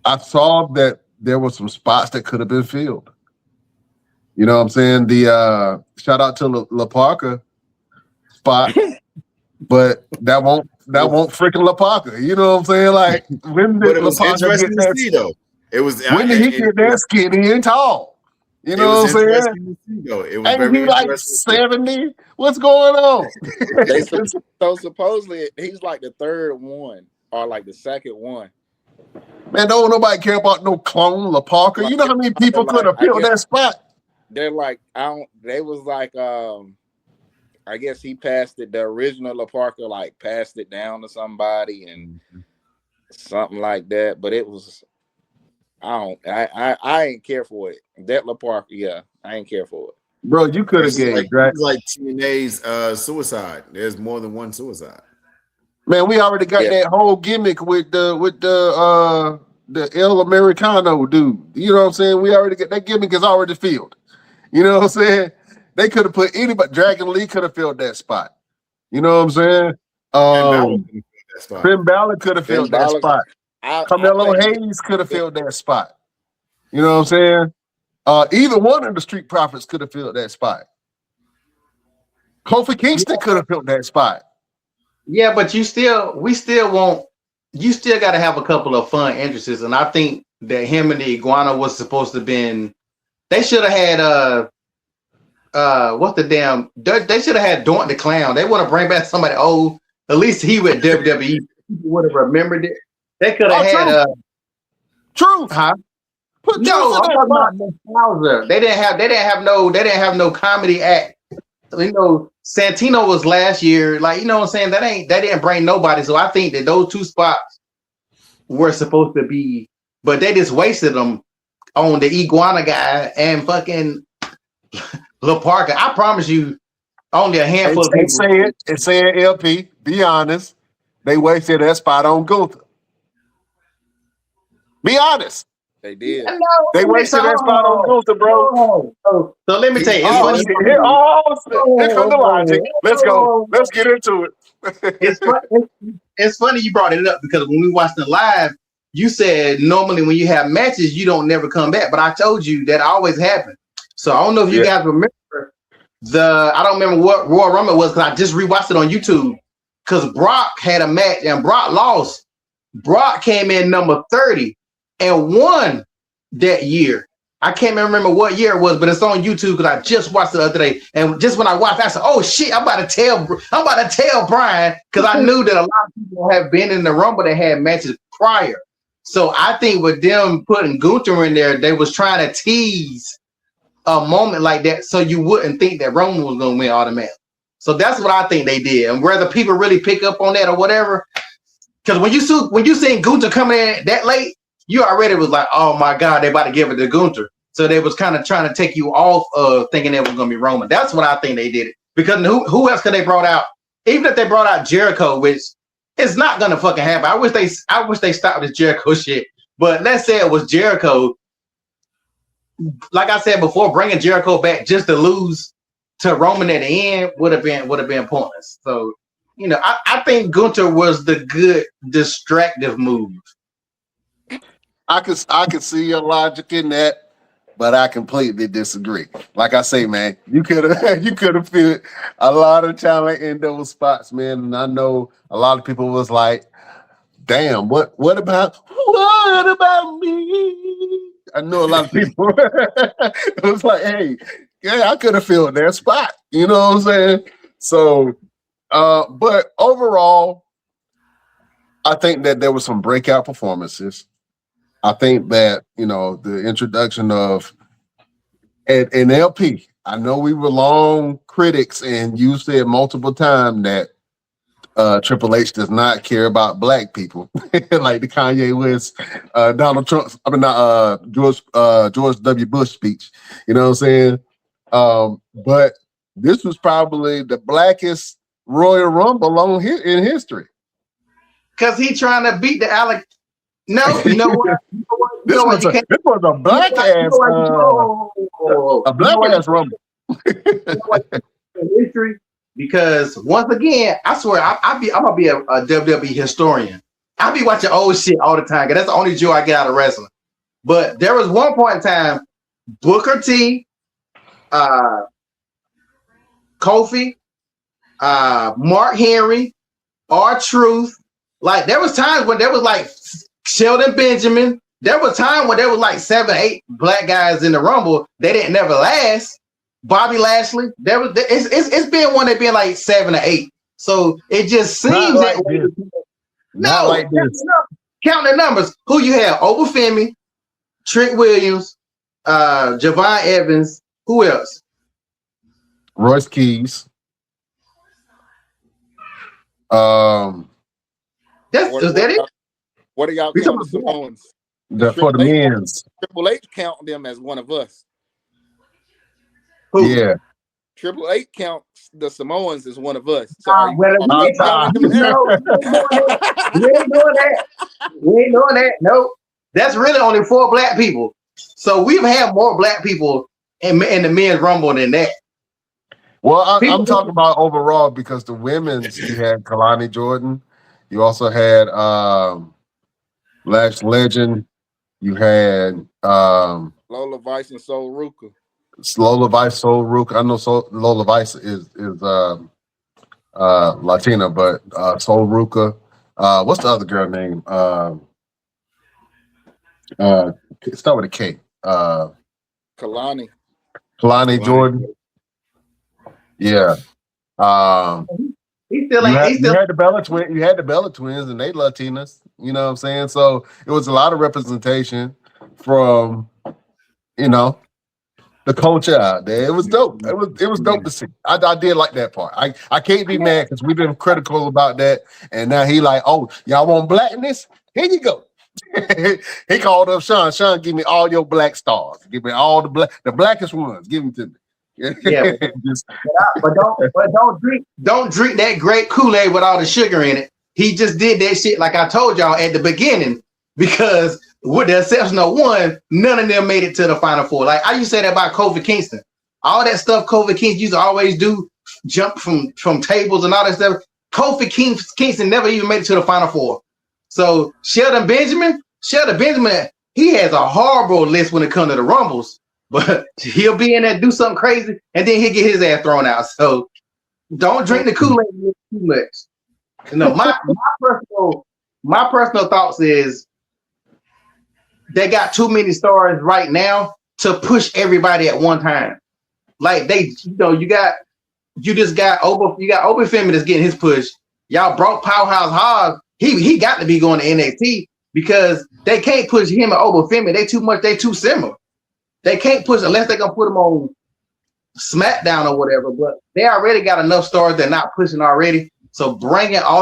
I saw that there were some spots that could have been filled. You know what I'm saying? The shout out to La Parker spot, but that won't freaking La Parker. You know what I'm saying? Like when But did it La was Parker get interesting to that? see, though. It was When did he get that skinny and tall? You it know was what I'm saying? interesting to see, though. It was Ain't he very like interesting to see. 70? What's going on? They so supposedly he's like the third one or like the second one. Man, don't nobody care about no clone La Parker. Like You know how many they're people could like have I filled guess that spot? they're like I don't. They was like I guess he passed it. The original La Parker like passed it down to somebody and something like that. But it was I don't. I ain't care for it. That La Parker, yeah, I ain't care for it. Bro, you could have gave Drake. It's like TNA's suicide. There's more than one suicide. Man, we already got that whole gimmick with the El Americano dude. You know what I'm saying? We already got that gimmick is already filled. You know what I'm saying? They could have put anybody. Dragon Lee could have filled that spot. You know what I'm saying? Finn Balor could have filled that spot. Carmelo Hayes could have filled that spot. You know what I'm saying? Either one of the Street Profits could have filled that spot. Kofi Kingston could have filled that spot. Yeah, but we still got to have a couple of fun entrances, and I think that him and the Iguana was supposed to been. They should have had what the damn? They should have had Daunt the Clown. They want to bring back somebody old. At least he with WWE. People would have remembered it. They could have had Truth. Huh? No, I'm talking about nostalgia. They didn't have no comedy act. You know, Santino was last year. Like, you know what I'm saying? That didn't bring nobody. So I think that those two spots were supposed to be, but they just wasted them on the Iguana guy and fucking La Parker. I promise you, only a handful of people. It's saying LP. Be honest, they wasted that spot on Gunther. Be honest. They did. They wasted that spot on Gunther, bro. So let me tell you, it's funny. Here comes the logic. Let's go. Let's get into it. It's funny you brought it up because when we watched it live, you said normally when you have matches, you don't never come back. But I told you that always happened. So I don't know if you guys remember I don't remember what Royal Rumble was because I just rewatched it on YouTube. Because Brock had a match and Brock lost. Brock came in number 30 and won that year. I can't remember what year it was, but it's on YouTube because I just watched it the other day. And just when I watched, I said, "Oh shit! I'm about to tell Brian," because I knew that a lot of people have been in the Rumble that had matches prior. So I think with them putting Gunther in there, they was trying to tease a moment like that, so you wouldn't think that Roman was going to win automatically. So that's what I think they did, and whether people really pick up on that or whatever. Because when you seen Gunther coming in that late, you already was like, "Oh my God, they about to give it to Gunther." So they was kind of trying to take you off of thinking it was going to be Roman. That's what I think they did it. Because who else could they brought out? Even if they brought out Jericho, which is not going to fucking happen. I wish they stopped this Jericho shit. But let's say it was Jericho. Like I said before, bringing Jericho back just to lose to Roman at the end would have been pointless. So, you know, I think Gunther was the good distractive move. I could see your logic in that, but I completely disagree. Like I say, man, you could have fit a lot of talent in those spots, man. And I know a lot of people was like, "Damn, what about me?" I know a lot of people. It was like, "Hey, yeah, I could have filled that spot." You know what I'm saying? So, but overall, I think that there were some breakout performances. I think that, you know, the introduction of an LP. I know we were long critics, and you said multiple times that Triple H does not care about black people, like the Kanye West, Donald Trump. I mean, not George W. Bush speech. You know what I'm saying? But this was probably the blackest Royal Rumble in history. Because he trying to beat the Alec. No, you know what? This was a black ass Rumble. History, because once again, I swear I'm gonna be a WWE historian. I be watching old shit all the time, because that's the only joy I get out of wrestling. But there was one point in time, Booker T, Kofi, Mark Henry, R-Truth. Like, there was times when there was like Shelton Benjamin. There was time when there was like 7, 8 black guys in the Rumble. They didn't never last. Bobby Lashley. It's been one that been like 7 or 8. So it just seems Not like that way. this. Not No, like this. count the numbers. Who you have? Obafemi, Trick Williams, Javon Evans. Who else? Royce Keys. Is that it? What do y'all We count talking the about Samoans? For the men's. Triple H count them as one of us. Who? Yeah. Triple H counts the Samoans as one of us. So are you, Well, we ain't counting them there? we ain't doing that. We ain't doing that. Nope. That's really only 4 black people. So we've had more black people in the men's Rumble than that. Well, I'm talking about overall because the women's, you had Kalani Jordan. You also had Lash Legend. You had Lola Vice and Soul Ruka. Lola Vice, Soul Rook. I know Lola Vice is Latina, but Soul Ruka. What's the other girl name? Start with a K. Kalani. Kalani Jordan. Yeah. He's still You like had the Bella twins. You had the Bella twins, and they Latinas. You know what I'm saying? So it was a lot of representation from, the culture out there. It was dope. It was dope to see. I did like that part. I can't be mad because we've been critical about that, and now he like, oh, y'all want blackness? Here you go. He called up Sean. Sean, give me all your black stars. Give me all the blackest ones. Give them to me. Yeah, but don't drink that grape Kool-Aid with all the sugar in it. He just did that shit like I told y'all at the beginning, because with the exception of one, none of them made it to the Final Four. Like I used to say that about Kofi Kingston. All that stuff Kofi Kingston used to always do, jump from tables and all that stuff. Kofi Kingston never even made it to the Final Four. So Shelton Benjamin, he has a horrible list when it comes to the Rumbles. But he'll be in there, do something crazy, and then he'll get his ass thrown out. So don't drink the Kool-Aid too much. No, my personal thoughts is they got too many stars right now to push everybody at one time. Like you just got Obafemi that's getting his push. Y'all brought Powerhouse Hobbs. He got to be going to NXT because they can't push him and Obafemi. They too similar. They can't push unless they're gonna put them on SmackDown or whatever. But they already got enough stars they're not pushing already. So bringing all